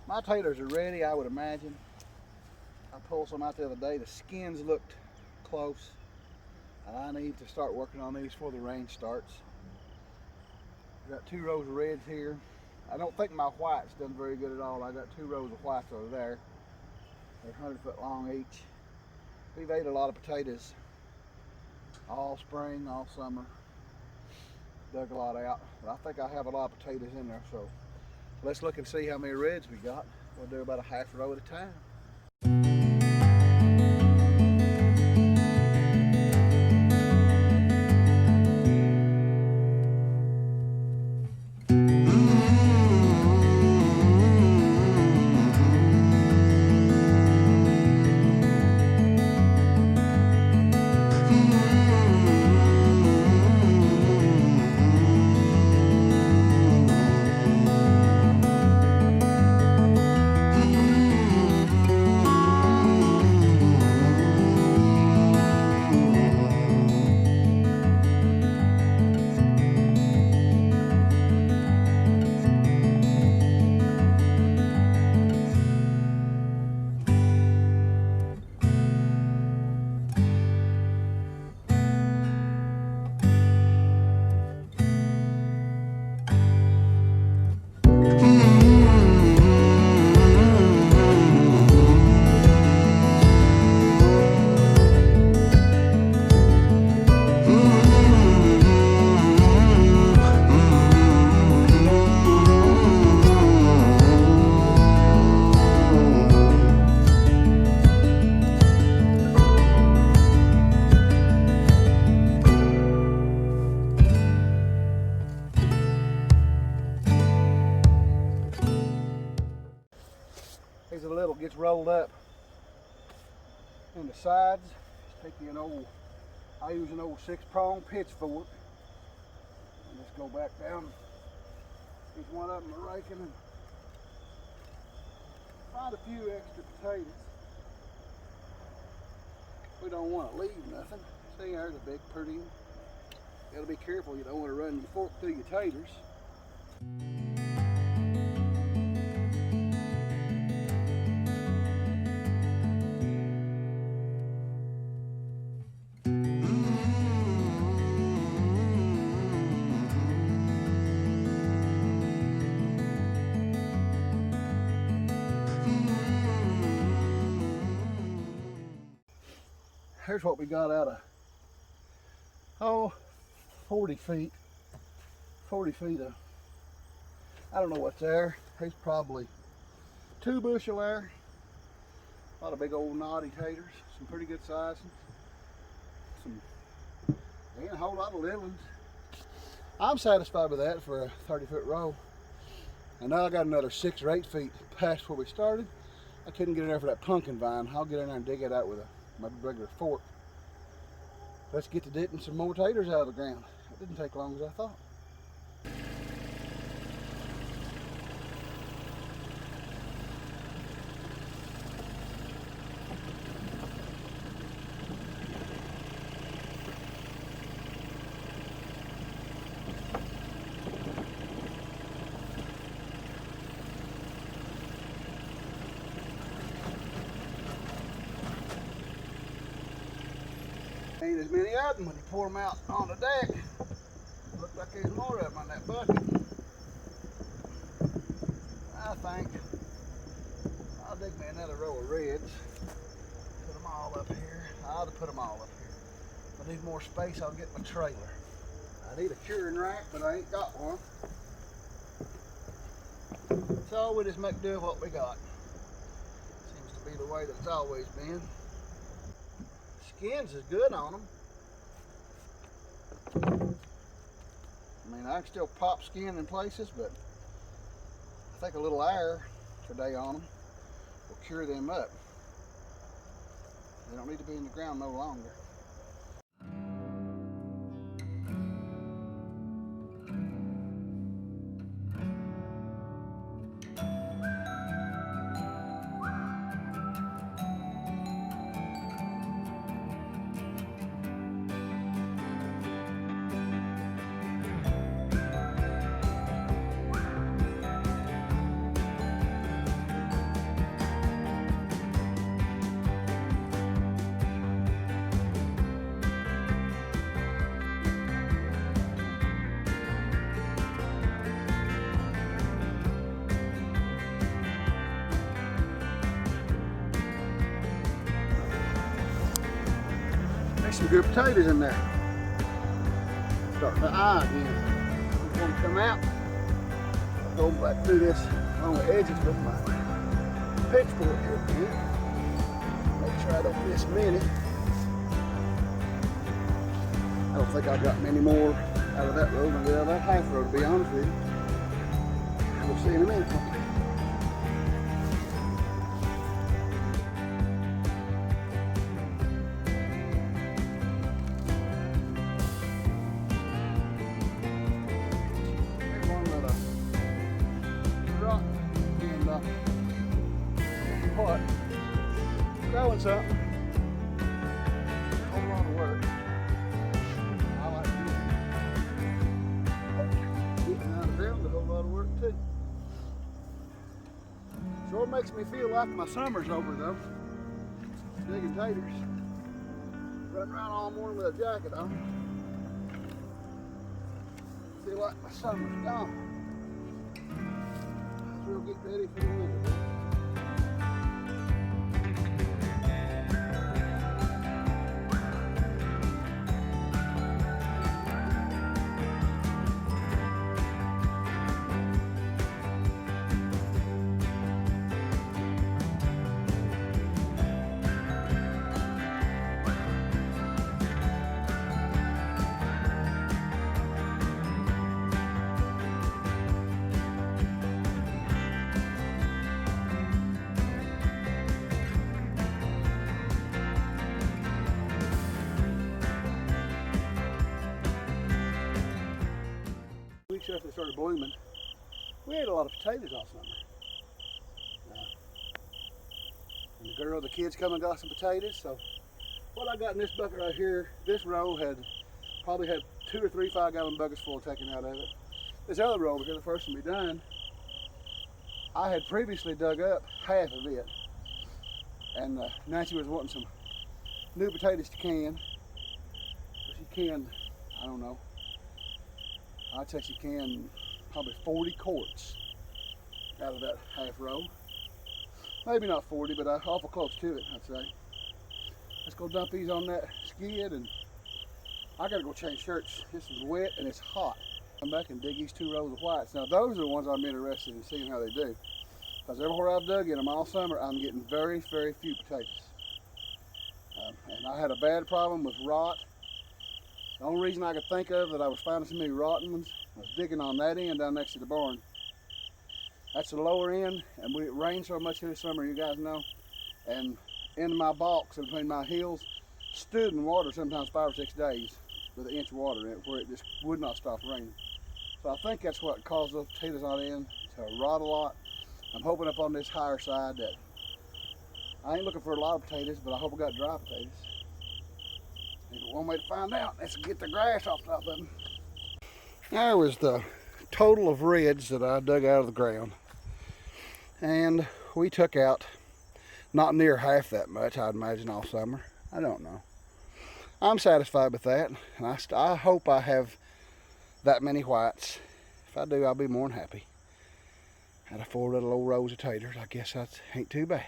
My taters are ready, I would imagine. I pulled some out the other day. The skins looked close. And I need to start working on these before the rain starts. Got 2 rows of reds here. I don't think my white's done very good at all. I got 2 rows of whites over there. They're 100 foot long each. We've ate a lot of potatoes all spring, all summer. Dug a lot out. But I think I have a lot of potatoes in there, so let's look and see how many reds we got. We'll do about a half row at a time. Here's a little, gets rolled up in the sides. Just take I use an old 6-prong pitchfork and just go back down each one of them are raking and find a few extra potatoes. We don't want to leave nothing. See, there's a big pretty one. You gotta be careful, you don't want to run your fork through your taters. Here's what we got out of 40 feet of, I don't know what's there. There's probably 2 bushel there. A lot of big old naughty taters, some pretty good sizes, and a whole lot of little ones. I'm satisfied with that for a 30-foot row. And now I got another 6 or 8 feet past where we started. I couldn't get in there for that pumpkin vine. I'll get in there and dig it out with my regular fork. Let's get to dipping some more taters out of the ground. It didn't take long as I thought. Ain't as many of them when you pour them out on the deck. Looks like there's more of them on that bucket. I think I'll dig me another row of reds. Put them all up here. I ought to put them all up here. If I need more space, I'll get my trailer. I need a curing rack, but I ain't got one. So we just make do with what we got. Seems to be the way that it's always been. Skins is good on them. I mean, I can still pop skin in places, but I think a little air today on them will cure them up. They don't need to be in the ground no longer. There's some good potatoes in there. Starting to eye again. I'm going to come out. Go back through this along the edges with my pitchfork here again. Make sure I don't miss many. I don't think I got many more out of that row than out of that half row, to be honest with you. We'll see in a minute. What? Growing something. A whole lot of work. I like getting out of the ground, a whole lot of work too. Sure makes me feel like my summer's over though. Digging taters. Running around all morning with a jacket on. Feel like my summer's gone. We'll get ready for the winter. Weeks after they started blooming, we had a lot of potatoes all summer. And the kids come and got some potatoes. So what I got in this bucket right here, this row probably had 2 or 3 5-gallon buckets full taken out of it. This other row over here, the first one we done, I had previously dug up half of it, and Nancy was wanting some new potatoes to can. So she canned, I don't know, I'd say she canned probably 40 quarts out of that half row. Maybe not 40, but awful close to it, I'd say. Let's go dump these on that skid, and I gotta go change shirts. This is wet and it's hot. Come back and dig these 2 rows of whites. Now those are the ones I'm interested in seeing how they do. Because everywhere I've dug in them all summer, I'm getting very, very few potatoes. And I had a bad problem with rot. The only reason I could think of that I was finding so many rotten ones, I was digging on that end down next to the barn. That's the lower end, and it rained so much this summer, you guys know. And in my box, in between my heels, stood in water sometimes 5 or 6 days with 1 inch of water in it, where it just would not stop raining. So I think that's what caused those potatoes on end to rot a lot. I'm hoping up on this higher side that I ain't looking for a lot of potatoes, but I hope I got dry potatoes. And one way to find out is to get the grass off top of them. There was the total of reds that I dug out of the ground. And we took out not near half that much, I'd imagine, all summer. I don't know. I'm satisfied with that. And I hope I have that many whites. If I do, I'll be more than happy. Out of 4 little old rows of taters, I guess that ain't too bad.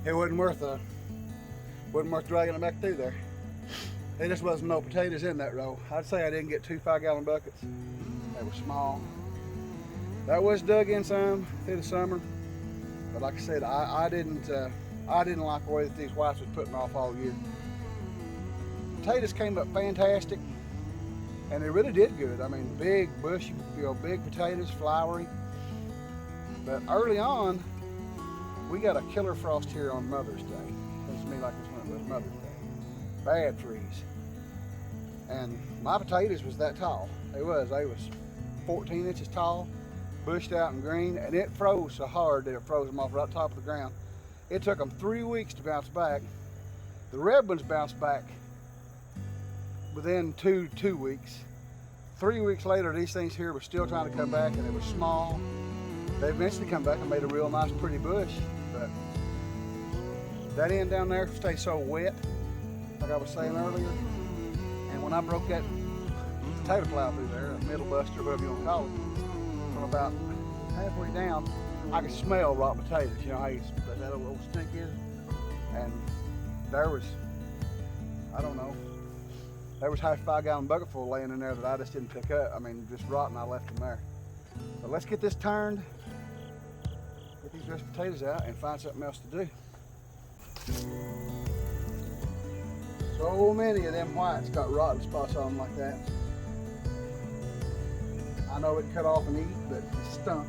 It wasn't worth dragging it back through there. There just wasn't no potatoes in that row. I'd say I didn't get 2 5-gallon buckets. They were small. That was dug in some through the summer, but like I said, I didn't like the way that these whites was putting off all year. Potatoes came up fantastic, and they really did good. I mean, big, bushy, big potatoes, flowery. But early on, we got a killer frost here on Mother's Day. Seems to me like this one was Mother's Day. Bad freeze. And my potatoes was that tall. They was 14 inches tall, bushed out and green, and it froze so hard that it froze them off right top of the ground. It took them 3 weeks to bounce back. The red ones bounced back within two weeks. 3 weeks later, these things here were still trying to come back, and they were small. They eventually come back and made a real nice, pretty bush. But that end down there stays so wet, like I was saying earlier. And when I broke that potato plow through there, a middle buster, whatever you want to call it, from about halfway down, I could smell rotten potatoes. You know how that old stink is? And there was, I don't know, there was half a 5-gallon bucket full laying in there that I just didn't pick up. I mean, just rotten, I left them there. But let's get this turned, get these rest potatoes out, and find something else to do. So many of them whites got rotten spots on them like that. I know it cut off and eat, but it stunk.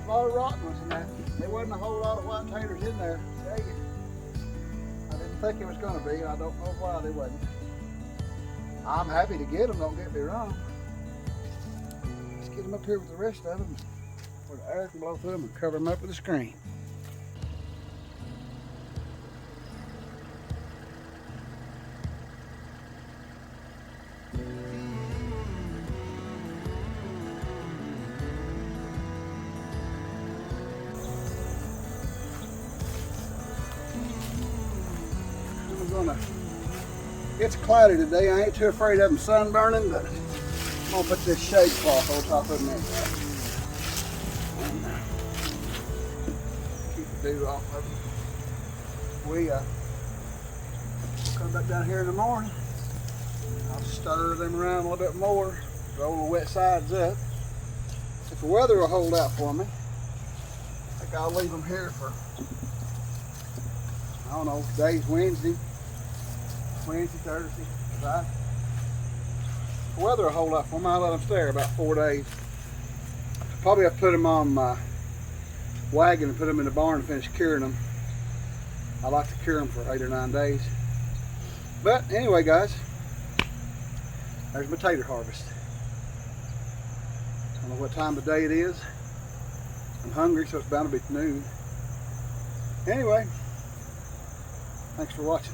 A lot of rotten ones in there. There wasn't a whole lot of white taters in there, I tell you. I didn't think it was going to be. I don't know why they wasn't. I'm happy to get them, don't get me wrong. Let's get them up here with the rest of them, where the air can blow through them, and cover them up with a screen. It's cloudy today. I ain't too afraid of them sunburning, but I'm gonna put this shade cloth on top of them and keep the dew off of them. We come back down here in the morning. I'll stir them around a little bit more, roll the wet sides up. If the weather will hold out for me, I think I'll leave them here for, I don't know, today's Wednesday, Thursday, Friday. The weather will hold out for them. I'll let them stay there about 4 days. Probably have to put them on my wagon and put them in the barn and finish curing them. I like to cure them for 8 or 9 days. But anyway, guys, there's my tater harvest. I don't know what time of day it is. I'm hungry, so it's bound to be noon. Anyway, thanks for watching.